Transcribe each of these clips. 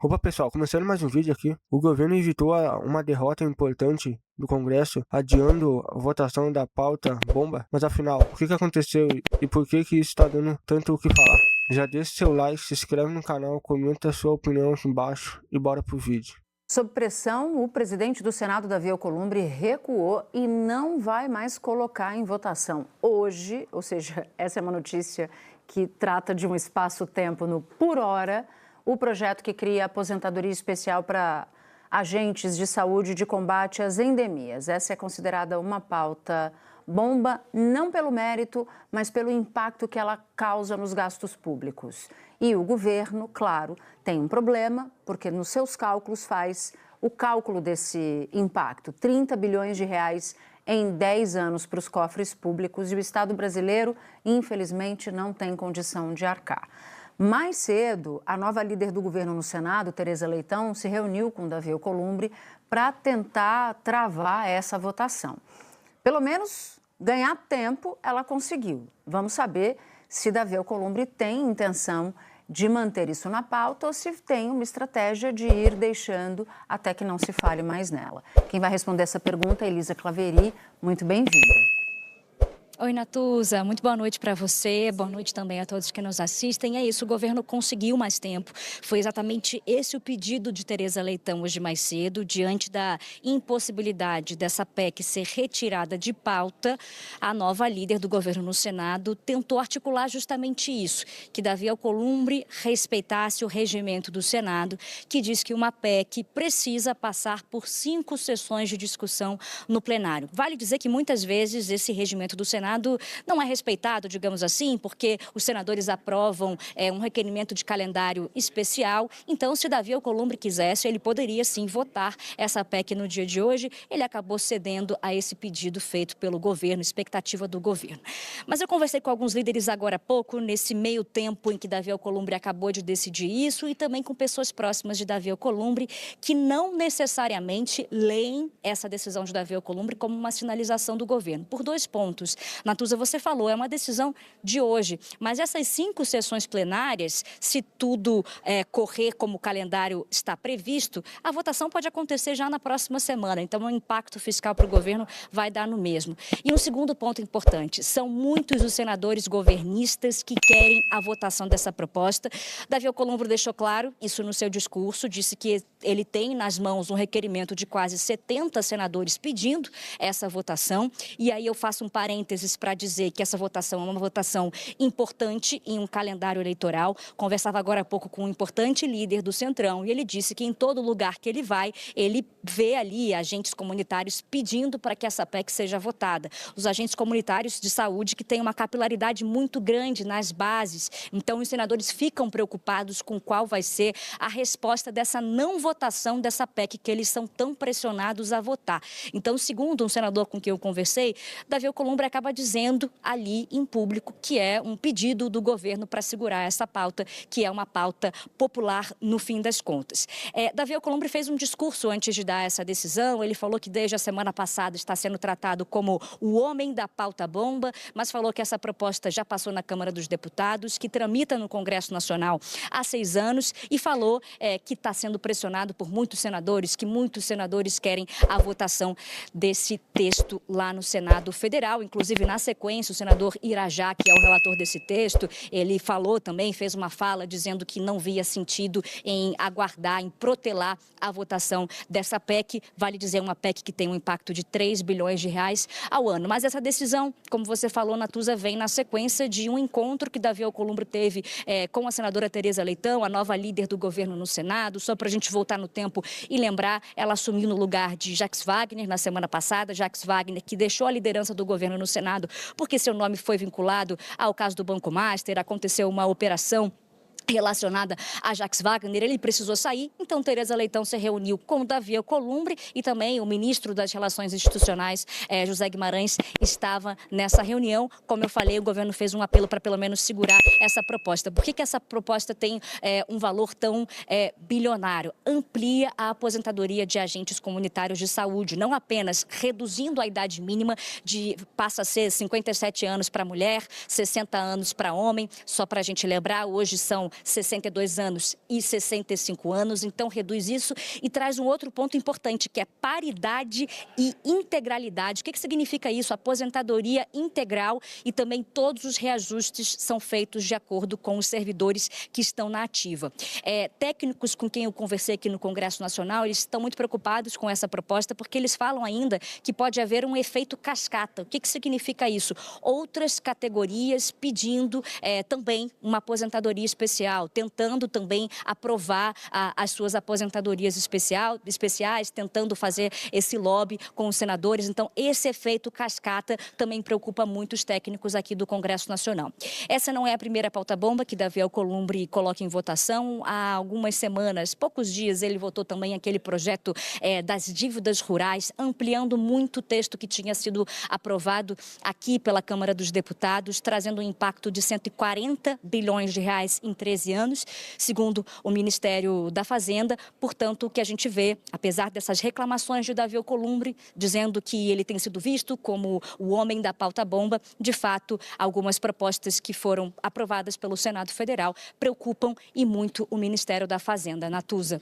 Opa, pessoal, começando mais um vídeo aqui. O governo evitou uma derrota importante do Congresso, adiando a votação da pauta bomba. Mas afinal, o que aconteceu e por que isso está dando tanto o que falar? Já deixa seu like, se inscreve no canal, comenta a sua opinião aqui embaixo e bora pro vídeo. Sob pressão, o presidente do Senado, Davi Alcolumbre, recuou e não vai mais colocar em votação hoje, ou seja, essa é uma notícia que trata de um espaço-tempo no por hora, o projeto que cria aposentadoria especial para agentes de saúde de combate às endemias. Essa é considerada uma pauta bomba, não pelo mérito, mas pelo impacto que ela causa nos gastos públicos. E o governo, claro, tem um problema, porque nos seus cálculos faz o cálculo desse impacto, 30 bilhões de reais em 10 anos para os cofres públicos, e o Estado brasileiro, infelizmente, não tem condição de arcar. Mais cedo, a nova líder do governo no Senado, Tereza Leitão, se reuniu com Davi Alcolumbre para tentar travar essa votação. Pelo menos ganhar tempo ela conseguiu. Vamos saber se Davi Alcolumbre tem intenção de manter isso na pauta ou se tem uma estratégia de ir deixando até que não se fale mais nela. Quem vai responder essa pergunta é Elisa Claveri. Muito bem-vinda. Oi, Natuza, muito boa noite para você, boa noite também a todos que nos assistem. É isso, o governo conseguiu mais tempo. Foi exatamente esse o pedido de Tereza Leitão hoje mais cedo, diante da impossibilidade dessa PEC ser retirada de pauta. A nova líder do governo no Senado tentou articular justamente isso, que Davi Alcolumbre respeitasse o regimento do Senado, que diz que uma PEC precisa passar por 5 sessões de discussão no plenário. Vale dizer que muitas vezes esse regimento do Senado não é respeitado, digamos assim, porque os senadores aprovam um requerimento de calendário especial. Então, se Davi Alcolumbre quisesse, ele poderia sim votar essa PEC no dia de hoje. Ele acabou cedendo a esse pedido feito pelo governo, expectativa do governo. Mas eu conversei com alguns líderes agora há pouco, nesse meio tempo em que Davi Alcolumbre acabou de decidir isso, e também com pessoas próximas de Davi Alcolumbre, que não necessariamente leem essa decisão de Davi Alcolumbre como uma sinalização do governo, por 2 pontos. Natuza, você falou, é uma decisão de hoje, mas essas 5 sessões plenárias, se tudo correr como o calendário está previsto, a votação pode acontecer já na próxima semana, então o impacto fiscal para o governo vai dar no mesmo. E um segundo ponto importante, são muitos os senadores governistas que querem a votação dessa proposta. Davi Alcolumbre deixou claro isso no seu discurso, disse que ele tem nas mãos um requerimento de quase 70 senadores pedindo essa votação, e aí eu faço um parênteses para dizer que essa votação é uma votação importante em um calendário eleitoral. Conversava agora há pouco com um importante líder do Centrão e ele disse que em todo lugar que ele vai, ele vê ali agentes comunitários pedindo para que essa PEC seja votada. Os agentes comunitários de saúde que têm uma capilaridade muito grande nas bases. Então, os senadores ficam preocupados com qual vai ser a resposta dessa não votação dessa PEC que eles são tão pressionados a votar. Então, segundo um senador com quem eu conversei, Davi Alcolumbre acaba dizendo ali em público que é um pedido do governo para segurar essa pauta, que é uma pauta popular no fim das contas. Davi Alcolumbre fez um discurso antes de dar essa decisão, ele falou que desde a semana passada está sendo tratado como o homem da pauta bomba, mas falou que essa proposta já passou na Câmara dos Deputados, que tramita no Congresso Nacional há 6 anos e falou que está sendo pressionado por muitos senadores, que muitos senadores querem a votação desse texto lá no Senado Federal. Inclusive, na sequência, o senador Irajá, que é o relator desse texto, ele falou também, fez uma fala dizendo que não via sentido em aguardar, em protelar a votação dessa PEC. Vale dizer, uma PEC que tem um impacto de 3 bilhões de reais ao ano. Mas essa decisão, como você falou, Natuza, vem na sequência de um encontro que Davi Alcolumbre teve com a senadora Tereza Leitão, a nova líder do governo no Senado. Só para a gente voltar no tempo e lembrar, ela assumiu no lugar de Jacques Wagner na semana passada. Jacques Wagner, que deixou a liderança do governo no Senado porque seu nome foi vinculado ao caso do Banco Master, aconteceu uma operação relacionada a Jacques Wagner, ele precisou sair, então Tereza Leitão se reuniu com Davi Alcolumbre e também o ministro das Relações Institucionais, José Guimarães, estava nessa reunião. Como eu falei, o governo fez um apelo para pelo menos segurar essa proposta. Por que essa proposta tem um valor tão bilionário? Amplia a aposentadoria de agentes comunitários de saúde, não apenas reduzindo a idade mínima, passa a ser 57 anos para mulher, 60 anos para homem, só para a gente lembrar, hoje são 62 anos e 65 anos, então reduz isso e traz um outro ponto importante, que é paridade e integralidade. O que significa isso? Aposentadoria integral e também todos os reajustes são feitos de acordo com os servidores que estão na ativa. Técnicos com quem eu conversei aqui no Congresso Nacional, eles estão muito preocupados com essa proposta porque eles falam ainda que pode haver um efeito cascata. O que significa isso? Outras categorias pedindo também uma aposentadoria especial, tentando também aprovar as suas aposentadorias especiais, tentando fazer esse lobby com os senadores. Então, esse efeito cascata também preocupa muito os técnicos aqui do Congresso Nacional. Essa não é a primeira pauta-bomba que Davi Alcolumbre coloca em votação. Há algumas semanas, poucos dias, ele votou também aquele projeto das dívidas rurais, ampliando muito o texto que tinha sido aprovado aqui pela Câmara dos Deputados, trazendo um impacto de 140 bilhões de reais em 13 anos, segundo o Ministério da Fazenda. Portanto, o que a gente vê, apesar dessas reclamações de Davi Alcolumbre, dizendo que ele tem sido visto como o homem da pauta-bomba, de fato, algumas propostas que foram aprovadas pelo Senado Federal preocupam e muito o Ministério da Fazenda. Natuza.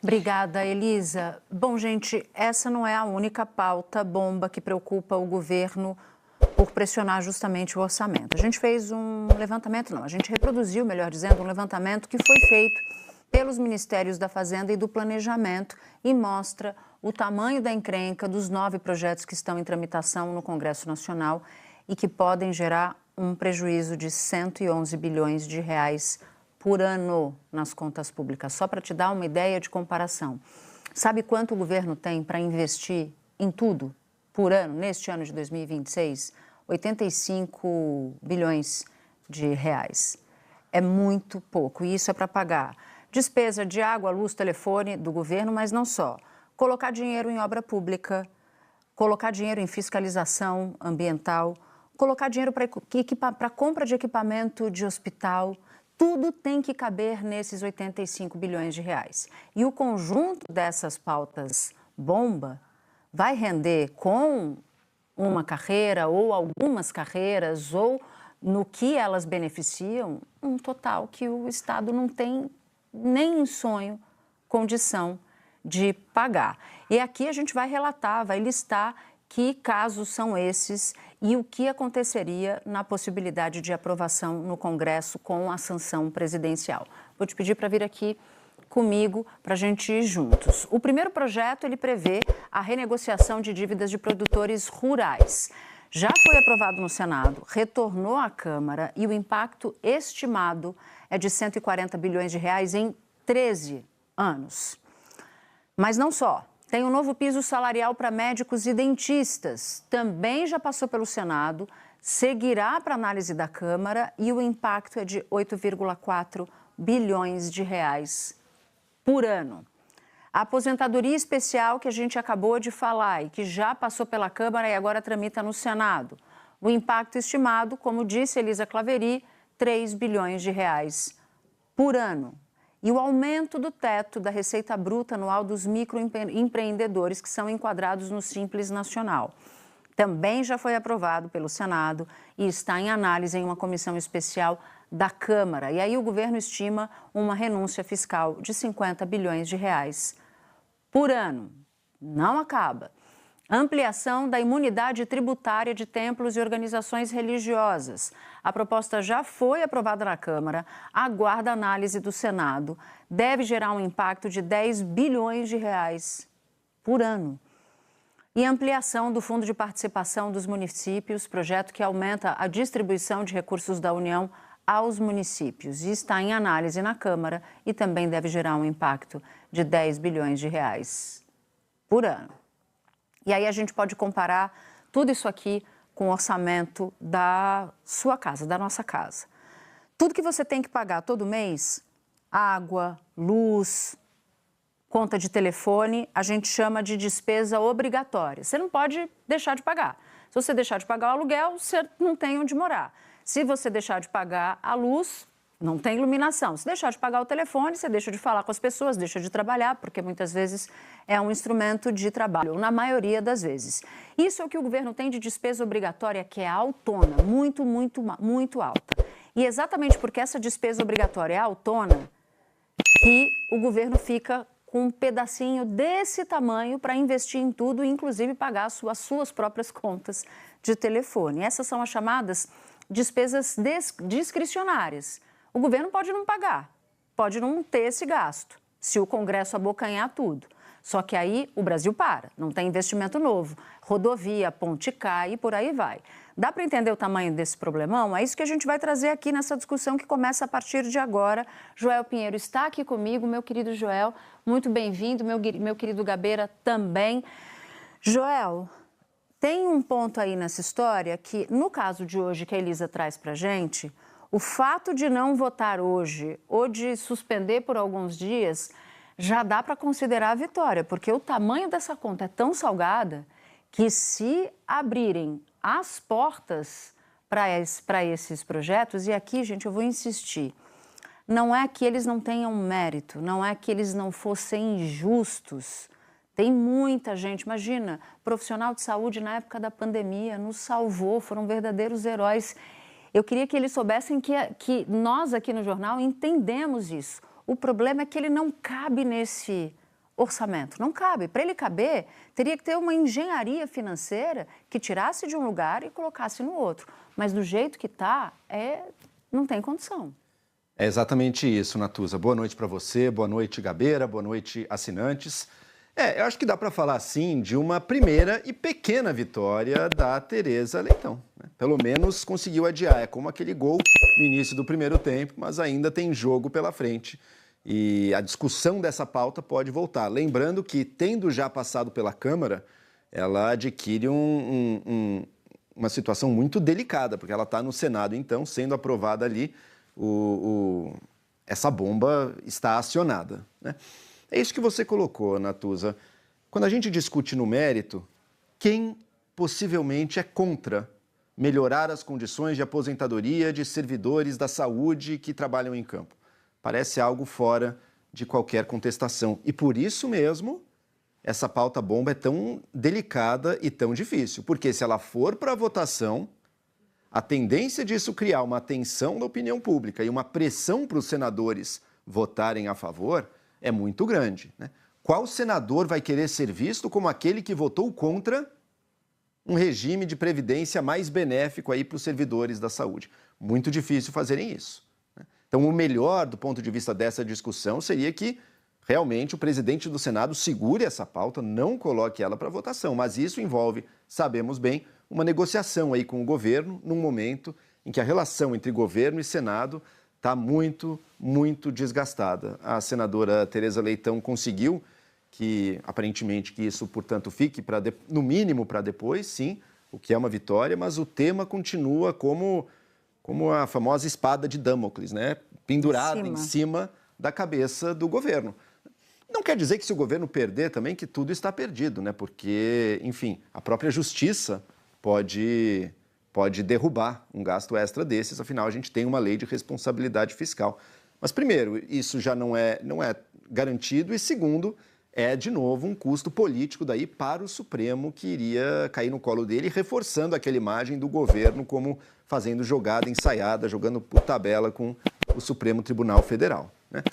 Obrigada, Elisa. Bom, gente, essa não é a única pauta-bomba que preocupa o governo por pressionar justamente o orçamento. A gente fez um levantamento, a gente reproduziu, melhor dizendo, um levantamento que foi feito pelos Ministérios da Fazenda e do Planejamento e mostra o tamanho da encrenca dos 9 projetos que estão em tramitação no Congresso Nacional e que podem gerar um prejuízo de 111 bilhões de reais por ano nas contas públicas. Só para te dar uma ideia de comparação. Sabe quanto o governo tem para investir em tudo por ano, neste ano de 2026? 85 bilhões de reais. É muito pouco e isso é para pagar despesa de água, luz, telefone do governo, mas não só. Colocar dinheiro em obra pública, colocar dinheiro em fiscalização ambiental, colocar dinheiro para compra de equipamento de hospital. Tudo tem que caber nesses 85 bilhões de reais. E o conjunto dessas pautas bomba vai render com uma carreira ou algumas carreiras ou no que elas beneficiam, um total que o Estado não tem nem em sonho condição de pagar. E aqui a gente vai relatar, vai listar que casos são esses e o que aconteceria na possibilidade de aprovação no Congresso com a sanção presidencial. Vou te pedir para vir aqui comigo para a gente ir juntos. O primeiro projeto, ele prevê a renegociação de dívidas de produtores rurais. Já foi aprovado no Senado, retornou à Câmara e o impacto estimado é de 140 bilhões de reais em 13 anos. Mas não só. Tem um novo piso salarial para médicos e dentistas. Também já passou pelo Senado, seguirá para análise da Câmara e o impacto é de 8,4 bilhões de reais por ano. A aposentadoria especial que a gente acabou de falar e que já passou pela Câmara e agora tramita no Senado. O impacto estimado, como disse Elisa Claveri, 3 bilhões de reais por ano. E o aumento do teto da receita bruta anual dos microempreendedores que são enquadrados no Simples Nacional. Também já foi aprovado pelo Senado e está em análise em uma comissão especial da Câmara. E aí o governo estima uma renúncia fiscal de 50 bilhões de reais por ano. Não acaba. Ampliação da imunidade tributária de templos e organizações religiosas. A proposta já foi aprovada na Câmara, aguarda análise do Senado. Deve gerar um impacto de 10 bilhões de reais por ano. E ampliação do Fundo de Participação dos Municípios, projeto que aumenta a distribuição de recursos da União aos municípios. E está em análise na Câmara e também deve gerar um impacto de 10 bilhões de reais por ano. E aí a gente pode comparar tudo isso aqui com o orçamento da sua casa, da nossa casa. Tudo que você tem que pagar todo mês, água, luz, conta de telefone, a gente chama de despesa obrigatória. Você não pode deixar de pagar. Se você deixar de pagar o aluguel, você não tem onde morar. Se você deixar de pagar a luz, não tem iluminação. Se deixar de pagar o telefone, você deixa de falar com as pessoas, deixa de trabalhar, porque muitas vezes é um instrumento de trabalho, na maioria das vezes. Isso é o que o governo tem de despesa obrigatória, que é autona, muito alta. E exatamente porque essa despesa obrigatória é autona, que o governo fica com um pedacinho desse tamanho para investir em tudo, inclusive pagar as suas próprias contas de telefone. Essas são as chamadas despesas discricionárias. O governo pode não pagar, pode não ter esse gasto, se o Congresso abocanhar tudo. Só que aí o Brasil para, não tem investimento novo, rodovia, ponte cai e por aí vai. Dá para entender o tamanho desse problemão? É isso que a gente vai trazer aqui nessa discussão que começa a partir de agora. Joel Pinheiro está aqui comigo, meu querido Joel, muito bem-vindo, meu querido Gabeira também. Joel, tem um ponto aí nessa história que, no caso de hoje que a Elisa traz para a gente, o fato de não votar hoje ou de suspender por alguns dias já dá para considerar a vitória, porque o tamanho dessa conta é tão salgada que se abrirem as portas para esses projetos, e aqui, gente, eu vou insistir, não é que eles não tenham mérito, não é que eles não fossem injustos. Tem muita gente, imagina, profissional de saúde na época da pandemia, nos salvou, foram verdadeiros heróis. Eu queria que eles soubessem que nós aqui no jornal entendemos isso. O problema é que ele não cabe nesse orçamento, não cabe. Para ele caber, teria que ter uma engenharia financeira que tirasse de um lugar e colocasse no outro. Mas do jeito que está, não tem condição. É exatamente isso, Natuza. Boa noite para você, boa noite, Gabeira, boa noite, assinantes. Eu acho que dá para falar, sim, de uma primeira e pequena vitória da Tereza Leitão, né? Pelo menos conseguiu adiar. É como aquele gol no início do primeiro tempo, mas ainda tem jogo pela frente. E a discussão dessa pauta pode voltar. Lembrando que, tendo já passado pela Câmara, ela adquire uma situação muito delicada, porque ela está no Senado, então, sendo aprovada ali, essa bomba está acionada, né? É isso que você colocou, Natuza. Quando a gente discute no mérito, quem possivelmente é contra melhorar as condições de aposentadoria de servidores da saúde que trabalham em campo? Parece algo fora de qualquer contestação. E por isso mesmo, essa pauta bomba é tão delicada e tão difícil. Porque se ela for para votação, a tendência disso criar uma tensão da opinião pública e uma pressão para os senadores votarem a favor é muito grande, né? Qual senador vai querer ser visto como aquele que votou contra um regime de previdência mais benéfico aí para os servidores da saúde? Muito difícil fazerem isso. Então, o melhor do ponto de vista dessa discussão seria que realmente o presidente do Senado segure essa pauta, não coloque ela para votação. Mas isso envolve, sabemos bem, uma negociação aí com o governo num momento em que a relação entre governo e Senado está muito, muito desgastada. A senadora Tereza Leitão conseguiu que, aparentemente, que isso, portanto, fique, no mínimo, para depois, sim, o que é uma vitória, mas o tema continua como a famosa espada de Damocles, né? Pendurada em cima da cabeça do governo. Não quer dizer que se o governo perder também que tudo está perdido, né? Porque, enfim, a própria justiça pode derrubar um gasto extra desses, afinal a gente tem uma lei de responsabilidade fiscal. Mas primeiro, isso já não é garantido, e segundo, é de novo um custo político daí para o Supremo que iria cair no colo dele, reforçando aquela imagem do governo como fazendo jogada ensaiada, jogando por tabela com o Supremo Tribunal Federal, né?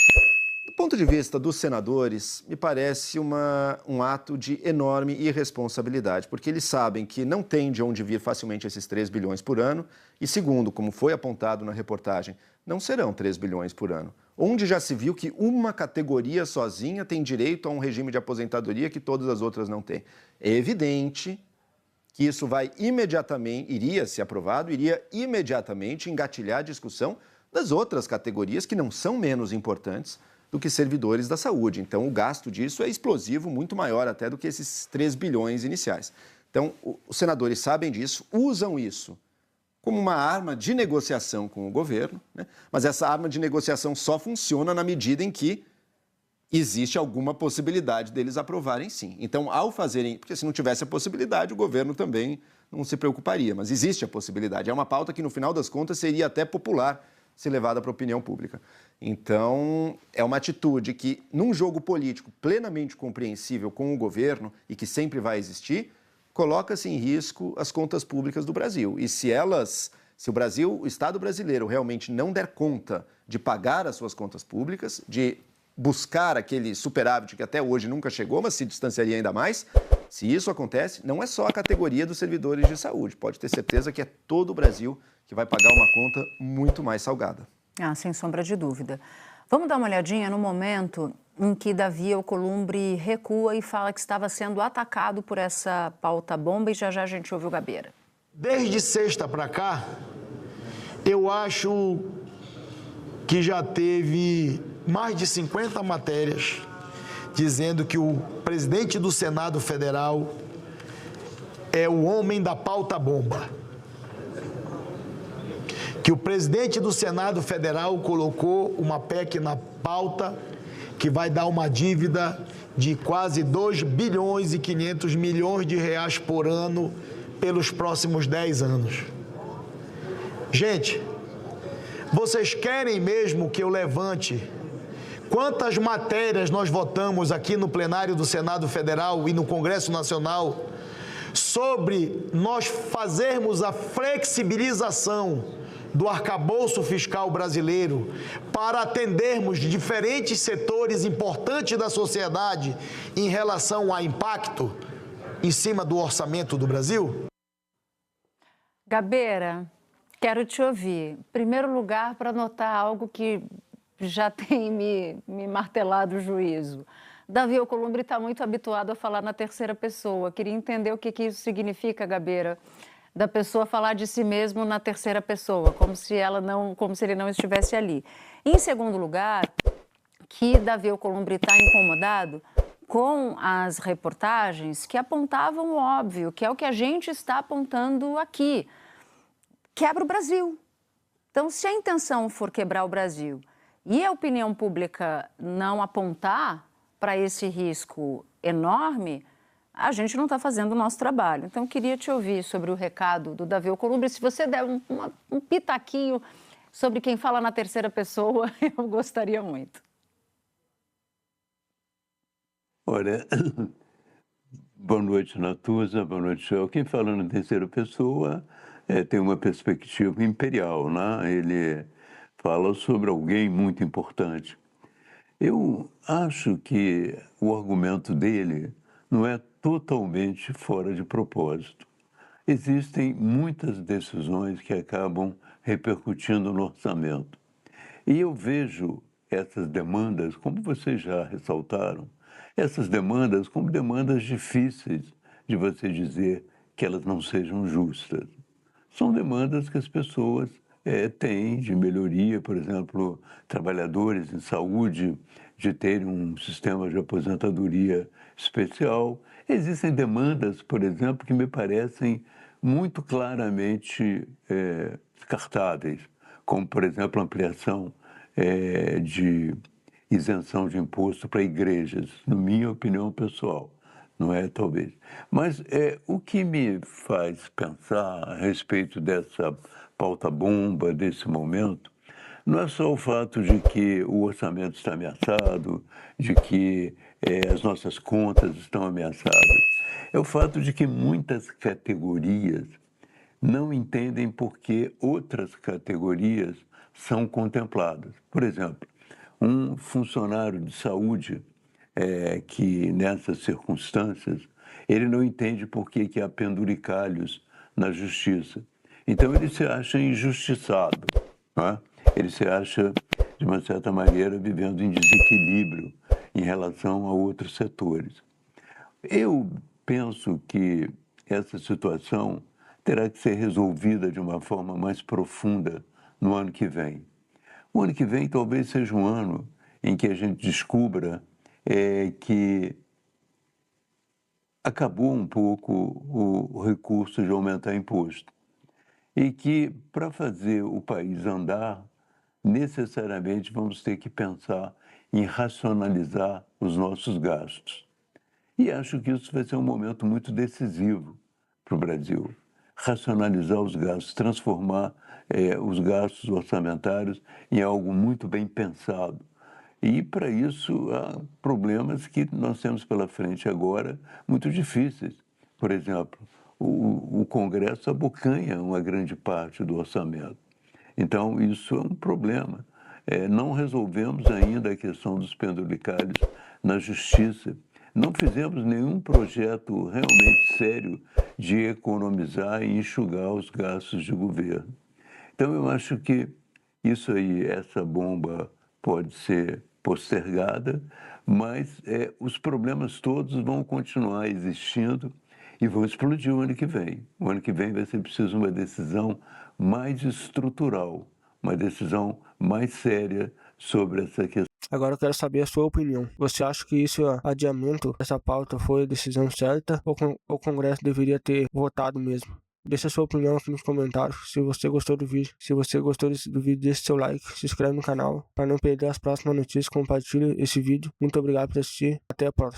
Do ponto de vista dos senadores, me parece um ato de enorme irresponsabilidade, porque eles sabem que não tem de onde vir facilmente esses 3 bilhões por ano, e segundo, como foi apontado na reportagem, não serão 3 bilhões por ano. Onde já se viu que uma categoria sozinha tem direito a um regime de aposentadoria que todas as outras não têm. É evidente que isso iria, se aprovado, iria imediatamente engatilhar a discussão das outras categorias que não são menos importantes do que servidores da saúde. Então, o gasto disso é explosivo, muito maior até do que esses 3 bilhões iniciais. Então, os senadores sabem disso, usam isso como uma arma de negociação com o governo, né? Mas essa arma de negociação só funciona na medida em que existe alguma possibilidade deles aprovarem sim. Então, ao fazerem... Porque se não tivesse a possibilidade, o governo também não se preocuparia. Mas existe a possibilidade. É uma pauta que, no final das contas, seria até popular se levada para a opinião pública. Então, é uma atitude que, num jogo político plenamente compreensível com o governo e que sempre vai existir, coloca-se em risco as contas públicas do Brasil. E se elas Se o Estado brasileiro realmente não der conta de pagar as suas contas públicas, de buscar aquele superávit que até hoje nunca chegou, mas se distanciaria ainda mais, se isso acontece, não é só a categoria dos servidores de saúde. Pode ter certeza que é todo o Brasil que vai pagar uma conta muito mais salgada. Sem sombra de dúvida. Vamos dar uma olhadinha no momento em que Davi Alcolumbre recua e fala que estava sendo atacado por essa pauta-bomba, e já já a gente ouve o Gabeira. Desde sexta para cá, eu acho que já teve mais de 50 matérias dizendo que o presidente do Senado Federal é o homem da pauta-bomba. Que o presidente do Senado Federal colocou uma PEC na pauta que vai dar uma dívida de quase 2 bilhões e 500 milhões de reais por ano pelos próximos 10 anos. Gente, vocês querem mesmo que eu levante quantas matérias nós votamos aqui no plenário do Senado Federal e no Congresso Nacional sobre nós fazermos a flexibilização do arcabouço fiscal brasileiro para atendermos diferentes setores importantes da sociedade em relação a impacto em cima do orçamento do Brasil? Gabeira, quero te ouvir. Em primeiro lugar, para notar algo que já tem me martelado o juízo. Davi Alcolumbre está muito habituado a falar na terceira pessoa. Queria entender o que isso significa, Gabeira, da pessoa falar de si mesmo na terceira pessoa, como se ele não estivesse ali. Em segundo lugar, que Davi Alcolumbre está incomodado com as reportagens que apontavam o óbvio, que é o que a gente está apontando aqui. Quebra o Brasil. Então, se a intenção for quebrar o Brasil e a opinião pública não apontar para esse risco enorme, a gente não está fazendo o nosso trabalho. Então, eu queria te ouvir sobre o recado do Davi Alcolumbre. Se você der um pitaquinho sobre quem fala na terceira pessoa, eu gostaria muito. Olha, boa noite, Natuza, boa noite, Joel. Quem fala na terceira pessoa tem uma perspectiva imperial, né? Ele fala sobre alguém muito importante. Eu acho que o argumento dele não é totalmente fora de propósito. Existem muitas decisões que acabam repercutindo no orçamento. E eu vejo essas demandas, como vocês já ressaltaram, essas demandas como demandas difíceis de você dizer que elas não sejam justas. São demandas que as pessoas têm de melhoria, por exemplo, trabalhadores em saúde, de terem um sistema de aposentadoria especial. Existem demandas, por exemplo, que me parecem muito claramente descartáveis, como, por exemplo, a ampliação de isenção de imposto para igrejas, na minha opinião pessoal, não é talvez. Mas o que me faz pensar a respeito dessa pauta-bomba, desse momento, não é só o fato de que o orçamento está ameaçado, de que as nossas contas estão ameaçadas, é o fato de que muitas categorias não entendem por que outras categorias são contempladas. Por exemplo, um funcionário de saúde que, nessas circunstâncias, ele não entende por que há penduricalhos na justiça. Então, ele se acha injustiçado, não é? Ele se acha, de uma certa maneira, vivendo em desequilíbrio em relação a outros setores. Eu penso que essa situação terá que ser resolvida de uma forma mais profunda no ano que vem. O ano que vem talvez seja um ano em que a gente descubra que acabou um pouco o recurso de aumentar imposto e que, para fazer o país andar, necessariamente vamos ter que pensar em racionalizar os nossos gastos. E acho que isso vai ser um momento muito decisivo para o Brasil. Racionalizar os gastos, transformar os gastos orçamentários em algo muito bem pensado. E, para isso, há problemas que nós temos pela frente agora muito difíceis. Por exemplo, o Congresso abocanha uma grande parte do orçamento. Então, isso é um problema. Não resolvemos ainda a questão dos penduricalhos na Justiça. Não fizemos nenhum projeto realmente sério de economizar e enxugar os gastos de governo. Então, eu acho que isso aí, essa bomba pode ser postergada, mas os problemas todos vão continuar existindo e vão explodir o ano que vem. O ano que vem vai ser preciso uma decisão mais estrutural, uma decisão mais séria sobre essa questão. Agora eu quero saber a sua opinião. Você acha que esse adiamento dessa pauta foi a decisão certa ou o Congresso deveria ter votado mesmo? Deixa a sua opinião aqui nos comentários. Se você gostou do vídeo, do vídeo, deixe seu like, se inscreve no canal para não perder as próximas notícias, compartilhe esse vídeo. Muito obrigado por assistir. Até a próxima.